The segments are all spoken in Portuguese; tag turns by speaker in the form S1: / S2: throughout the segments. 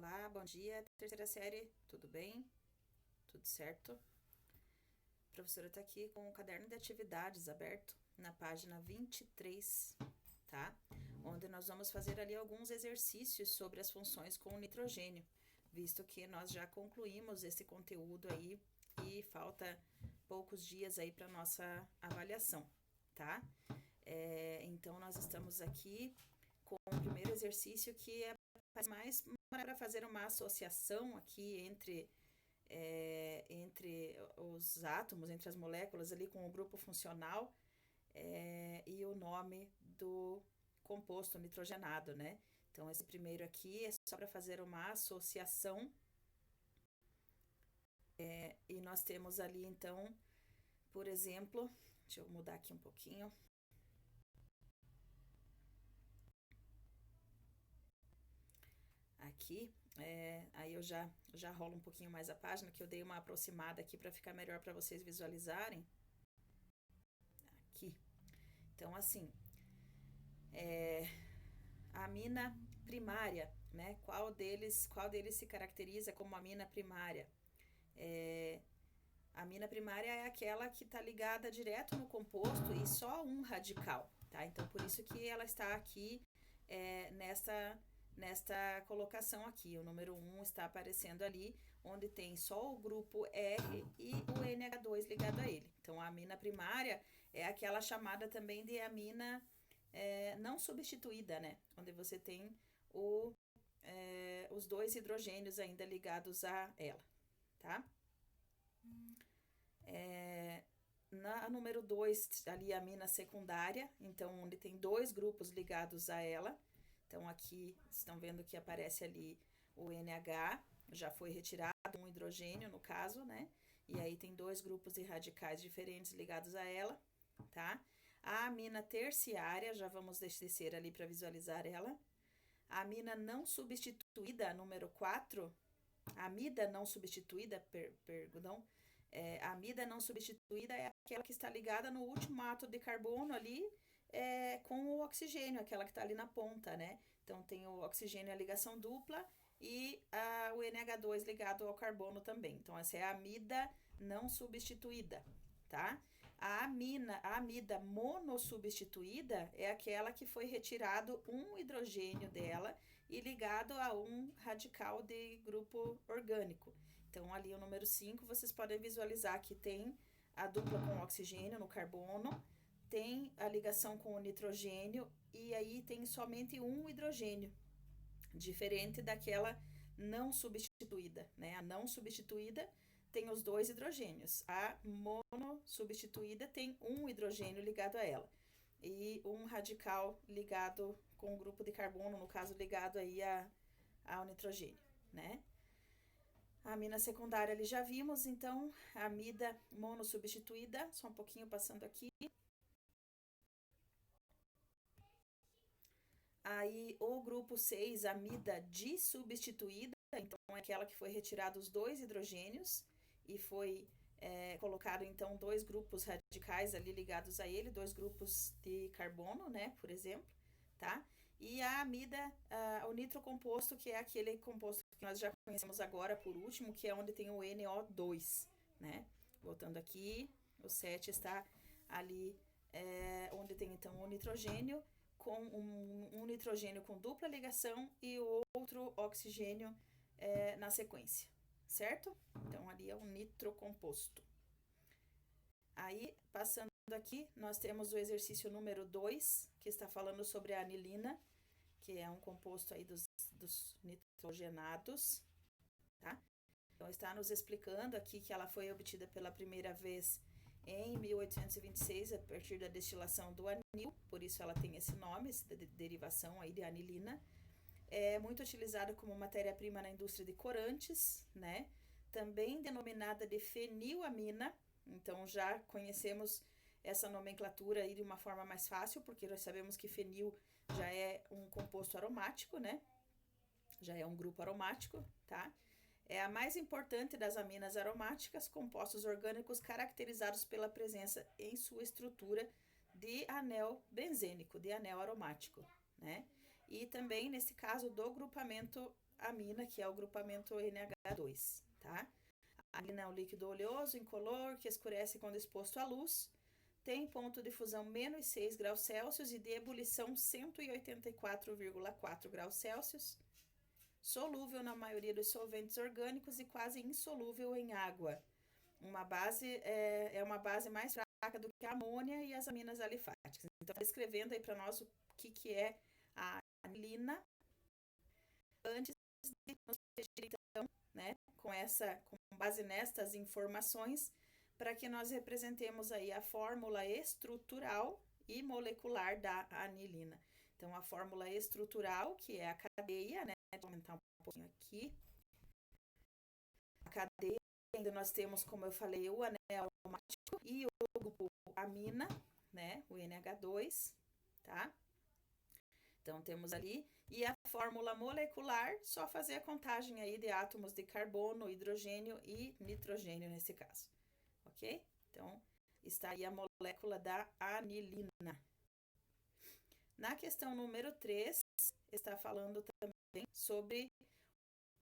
S1: Olá, bom dia. Terceira série, tudo bem? Tudo certo? A professora está aqui com o caderno de atividades aberto na página 23, tá? Onde nós vamos fazer ali alguns exercícios sobre as funções com o nitrogênio, visto que nós já concluímos esse conteúdo aí e falta poucos dias aí para nossa avaliação, tá? Então, nós estamos aqui com o primeiro exercício que é mais para fazer uma associação aqui entre os átomos, entre as moléculas ali com o grupo funcional e o nome do composto nitrogenado, né? Então, esse primeiro aqui é só para fazer uma associação e nós temos ali, então, por exemplo, deixa eu mudar aqui um pouquinho. Aqui, aí eu já rolo um pouquinho mais a página, que eu dei uma aproximada aqui para ficar melhor para vocês visualizarem. Aqui. Então, assim, a amina primária, né? Qual deles se caracteriza como amina primária? A amina primária é aquela que está ligada direto no composto e só um radical, tá? Então, por isso que ela está aqui nesta colocação aqui. O número 1 está aparecendo ali, onde tem só o grupo R e o NH2 ligado a ele. Então, a amina primária é aquela chamada também de amina não substituída, né? Onde você tem os dois hidrogênios ainda ligados a ela, tá? Na número 2, ali a amina secundária, então onde tem dois grupos ligados a ela. Então aqui estão vendo que aparece ali o NH, já foi retirado um hidrogênio no caso, né? E aí tem dois grupos de radicais diferentes ligados a ela, tá? A amina terciária, já vamos descer ali para visualizar ela. A amina não substituída, número 4, a amida não substituída, perdão, a amida não substituída é aquela que está ligada no último átomo de carbono ali com o oxigênio, aquela que está ali na ponta, né? Então, tem o oxigênio, a ligação dupla e o NH2 ligado ao carbono também. Então, essa é a amida não substituída, tá? A amida monossubstituída é aquela que foi retirado um hidrogênio dela e ligado a um radical de grupo orgânico. Então, ali o número 5, vocês podem visualizar que tem a dupla com oxigênio no carbono, tem a ligação com o nitrogênio e aí tem somente um hidrogênio, diferente daquela não substituída, né? A não substituída tem os dois hidrogênios. A monossubstituída tem um hidrogênio ligado a ela e um radical ligado com o grupo de carbono, no caso ligado aí ao nitrogênio, né? A amina secundária ali já vimos, então a amida monossubstituída, só um pouquinho passando aqui. Aí o grupo 6, amida dissubstituída, então é aquela que foi retirado os dois hidrogênios e foi colocado então dois grupos radicais ali ligados a ele, dois grupos de carbono, né, por exemplo, tá? E a amida, o nitrocomposto, que é aquele composto que nós já conhecemos agora por último, que é onde tem o NO2, né? Voltando aqui, o 7 está ali onde tem então o nitrogênio, com um nitrogênio com dupla ligação e o outro oxigênio na sequência, certo? Então, ali é um nitrocomposto. Aí, passando aqui, nós temos o exercício número 2, que está falando sobre a anilina, que é um composto aí dos nitrogenados, tá? Então, está nos explicando aqui que ela foi obtida pela primeira vez em 1826, a partir da destilação do anil, por isso ela tem esse nome, essa derivação aí de anilina. É muito utilizada como matéria-prima na indústria de corantes, né? Também denominada de fenilamina, então já conhecemos essa nomenclatura aí de uma forma mais fácil, porque nós sabemos que fenil já é um composto aromático, né? Já é um grupo aromático, tá? É a mais importante das aminas aromáticas, compostos orgânicos caracterizados pela presença em sua estrutura de anel benzênico, de anel aromático, né? e também, nesse caso, do grupamento amina, que é o grupamento NH2, tá? A amina é um líquido oleoso, incolor, que escurece quando exposto à luz, tem ponto de fusão menos 6 graus Celsius e de ebulição 184,4 graus Celsius, solúvel na maioria dos solventes orgânicos e quase insolúvel em água. Uma base é uma base mais fraca do que a amônia e as aminas alifáticas. Então, descrevendo aí para nós o que é a anilina, antes de nos referir, então, né, com base nestas informações, para que nós representemos aí a fórmula estrutural e molecular da anilina. Então, a fórmula estrutural, que é a cadeia, né, vou aumentar um pouquinho aqui. A cadeia, ainda nós temos, como eu falei, o anel aromático e o grupo amina, né, o NH2, tá? Então, temos ali, e a fórmula molecular, só fazer a contagem aí de átomos de carbono, hidrogênio e nitrogênio nesse caso, ok? Então, está aí a molécula da anilina. Na questão número 3, está falando também sobre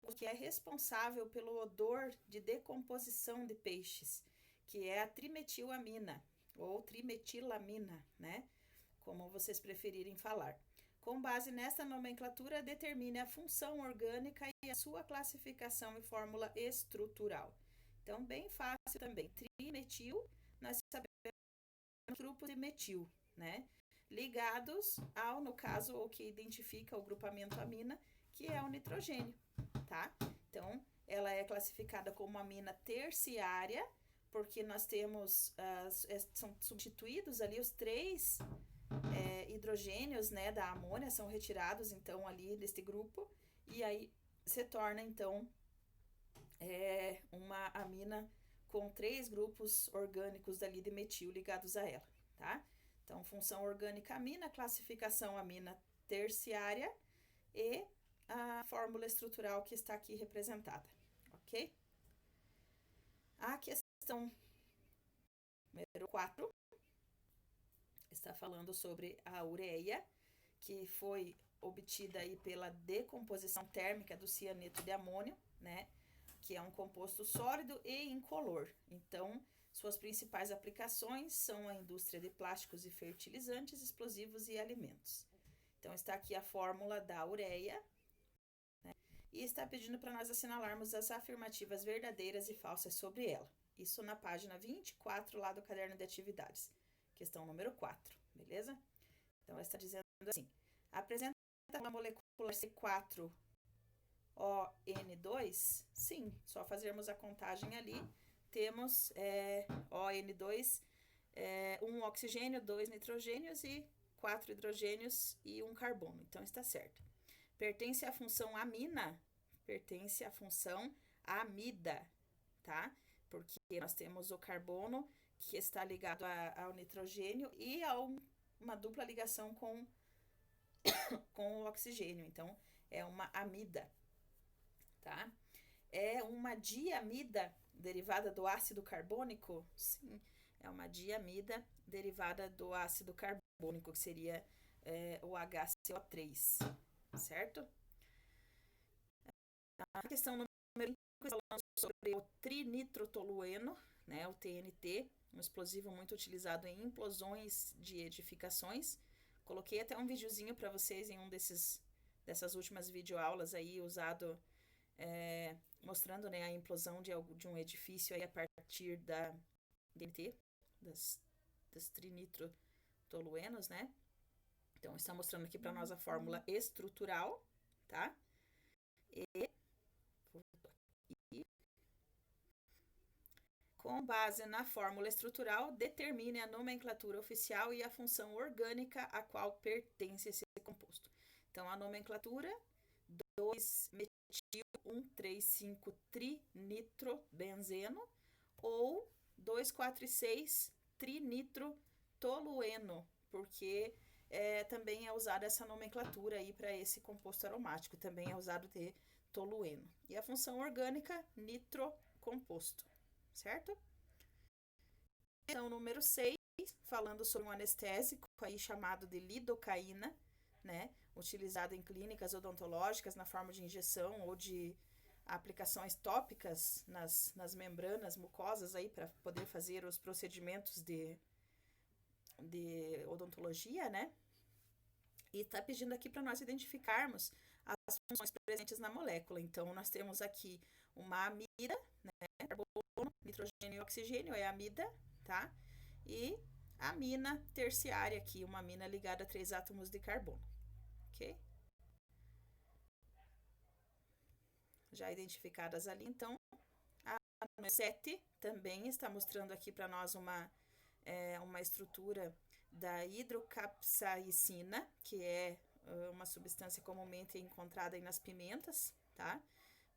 S1: o que é responsável pelo odor de decomposição de peixes, que é a trimetilamina, ou trimetilamina, né? Como vocês preferirem falar. Com base nesta nomenclatura, determine a função orgânica e a sua classificação e fórmula estrutural. Então, bem fácil também. Trimetil, nós sabemos grupos de metil, né? Ligados ao, no caso, o que identifica o grupamento amina, que é o nitrogênio, tá? Então, ela é classificada como amina terciária, porque nós temos, são substituídos ali os 3 hidrogênios, né, da amônia, são retirados, então, ali deste grupo, e aí se torna, então, uma amina com 3 grupos orgânicos dali de metil ligados a ela, tá? Então, função orgânica amina, classificação amina terciária e a fórmula estrutural que está aqui representada, ok? A questão número 4 está falando sobre a ureia, que foi obtida aí pela decomposição térmica do cianeto de amônio, né? Que é um composto sólido e incolor. Então, suas principais aplicações são a indústria de plásticos e fertilizantes, explosivos e alimentos. Então, está aqui a fórmula da ureia, né? E está pedindo para nós assinalarmos as afirmativas verdadeiras e falsas sobre ela. Isso na página 24 lá do caderno de atividades. Questão número 4, beleza? Então, ela está dizendo assim: apresenta uma molecular C4ON2? Sim, só fazermos a contagem ali. Temos ON2, 1 oxigênio, 2 nitrogênios e 4 hidrogênios e 1 carbono. Então, está certo. Pertence à função amina? Pertence à função amida, tá? Porque nós temos o carbono, que está ligado ao nitrogênio e a uma dupla ligação com o oxigênio. Então, é uma amida, tá? É uma diamida derivada do ácido carbônico? Sim, é uma diamida derivada do ácido carbônico, que seria o HCO3, certo? A questão número 5, falando sobre o trinitrotolueno, né, o TNT, um explosivo muito utilizado em implosões de edificações. Coloquei até um videozinho para vocês em dessas últimas videoaulas aí, usado, mostrando, né, a implosão de um edifício aí a partir da TNT, das trinitrotoluenos, né? Então, está mostrando aqui para nós a fórmula estrutural, tá? E com base na fórmula estrutural, determine a nomenclatura oficial e a função orgânica a qual pertence esse composto. Então, a nomenclatura 2-metil-1,3,5-trinitrobenzeno ou 2,4,6-trinitrotolueno, porque também é usada essa nomenclatura aí para esse composto aromático, também é usado de tolueno. E a função orgânica, nitrocomposto. Certo? Então, número 6, falando sobre um anestésico aí chamado de lidocaína, né? utilizado em clínicas odontológicas na forma de injeção ou de aplicações tópicas nas membranas mucosas aí para poder fazer os procedimentos de odontologia, né? E está pedindo aqui para nós identificarmos as funções presentes na molécula. Então, nós temos aqui uma amida, né? Carbono, nitrogênio e oxigênio é a amida, tá? E a amina terciária aqui, uma amina ligada a 3 átomos de carbono, ok? Já identificadas ali, então, a 7 também está mostrando aqui para nós uma estrutura da hidrocapsaicina, que é uma substância comumente encontrada aí nas pimentas, tá?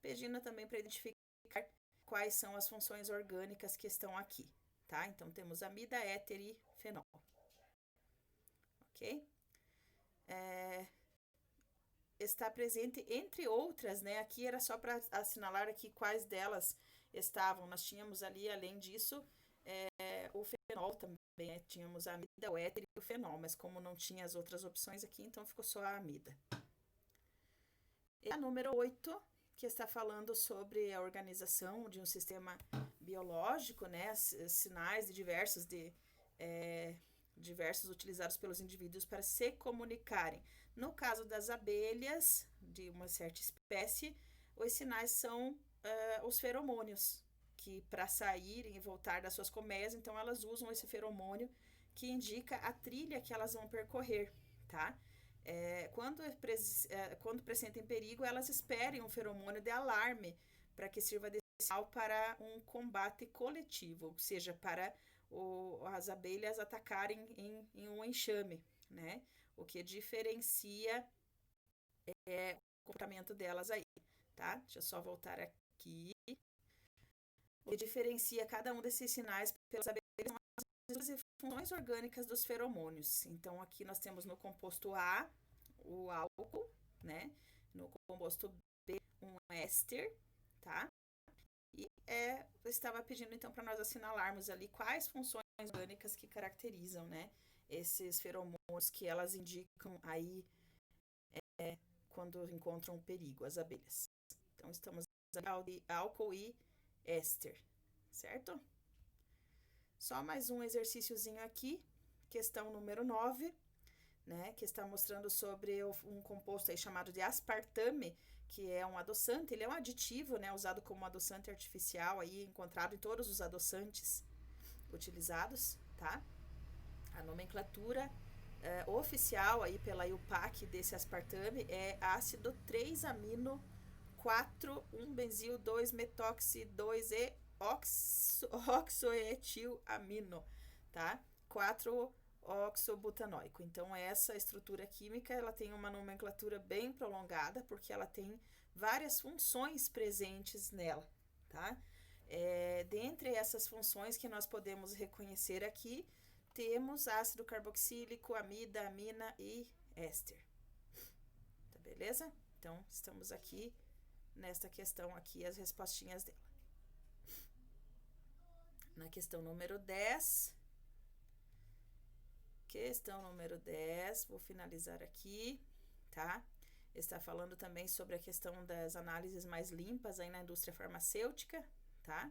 S1: Pedindo também para identificar quais são as funções orgânicas que estão aqui, tá? Então, temos amida, éter e fenol, ok? Está presente, entre outras, né? Aqui era só para assinalar aqui quais delas estavam. Nós tínhamos ali, além disso, o fenol também, né? Tínhamos a amida, o éter e o fenol, mas como não tinha as outras opções aqui, então ficou só a amida. E a número 8, que está falando sobre a organização de um sistema biológico, né? Sinais de diversos utilizados pelos indivíduos para se comunicarem. No caso das abelhas, de uma certa espécie, os sinais são os feromônios, que para saírem e voltar das suas colmeias, então elas usam esse feromônio que indica a trilha que elas vão percorrer, tá? Quando pressentem perigo, elas esperem um feromônio de alarme para que sirva de sinal para um combate coletivo, ou seja, para as abelhas atacarem em um enxame, né? O que diferencia o comportamento delas aí, tá? Deixa eu só voltar aqui. O que diferencia cada um desses sinais pelas abelhas são as funções orgânicas dos feromônios. Então, aqui nós temos no composto A, o álcool, né? No composto B, um éster, tá? E eu estava pedindo, então, para nós assinalarmos ali quais funções orgânicas que caracterizam, né? Esses feromônios que elas indicam aí quando encontram perigo, as abelhas. Então, estamos de álcool e éster, certo? Só mais um exercíciozinho aqui, questão número 9, né? Que está mostrando sobre um composto aí chamado de aspartame, que é um adoçante, ele é um aditivo, né? Usado como adoçante artificial, aí encontrado em todos os adoçantes utilizados, tá? A nomenclatura oficial aí pela IUPAC desse aspartame é ácido 3-amino 4,1-benzil 2-metoxi 2-e oxoetilamino, tá? 4-oxobutanoico. Então, essa estrutura química, ela tem uma nomenclatura bem prolongada, porque ela tem várias funções presentes nela, tá? Dentre essas funções que nós podemos reconhecer aqui, temos ácido carboxílico, amida, amina e éster. Tá beleza? Então, estamos aqui nesta questão aqui, as respostinhas dela. Na questão número 10. Questão número 10, vou finalizar aqui, tá? Está falando também sobre a questão das análises mais limpas aí na indústria farmacêutica, tá?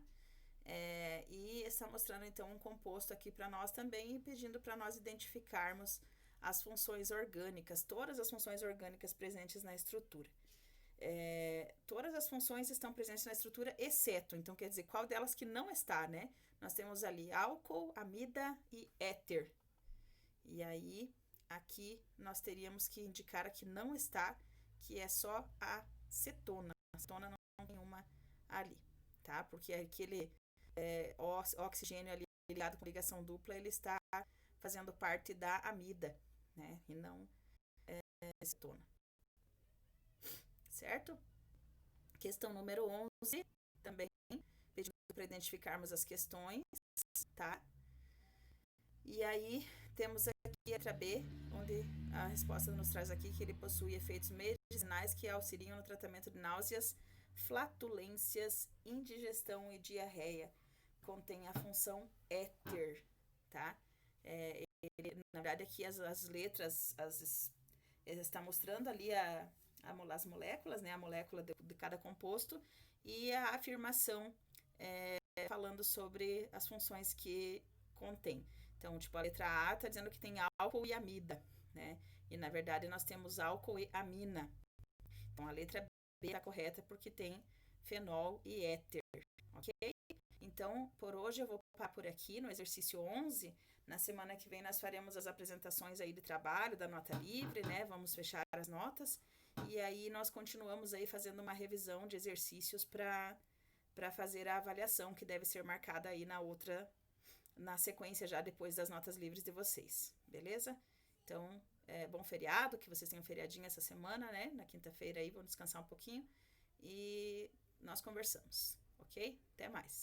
S1: E está mostrando então um composto aqui para nós também e pedindo para nós identificarmos as funções orgânicas, todas as funções orgânicas presentes na estrutura. Todas as funções estão presentes na estrutura, exceto, então quer dizer, qual delas que não está, né? Nós temos ali álcool, amida e éter. E aí, aqui nós teríamos que indicar a que não está, que é só a cetona. A cetona não tem uma ali, tá? Porque aquele oxigênio ali ligado com ligação dupla, ele está fazendo parte da amida, né? E não cetona. Certo? Questão número 11, também pedindo para identificarmos as questões, tá? E aí, temos aqui a letra B, onde a resposta nos traz aqui que ele possui efeitos medicinais que auxiliam no tratamento de náuseas, flatulências, indigestão e diarreia. Contém a função éter, tá? Na verdade, aqui as letras, está mostrando ali as moléculas, né? A molécula de cada composto e a afirmação falando sobre as funções que contém. Então, tipo, a letra A está dizendo que tem álcool e amida, né? E na verdade nós temos álcool e amina. Então a letra B está correta porque tem fenol e éter, ok? Então, por hoje eu vou parar por aqui no exercício 11. Na semana que vem nós faremos as apresentações aí de trabalho, da nota livre, né? Vamos fechar as notas. E aí nós continuamos aí fazendo uma revisão de exercícios para fazer a avaliação que deve ser marcada aí na sequência já depois das notas livres de vocês, beleza? Então, bom feriado, que vocês tenham feriadinho essa semana, né? Na quinta-feira aí, vão descansar um pouquinho e nós conversamos, ok? Até mais.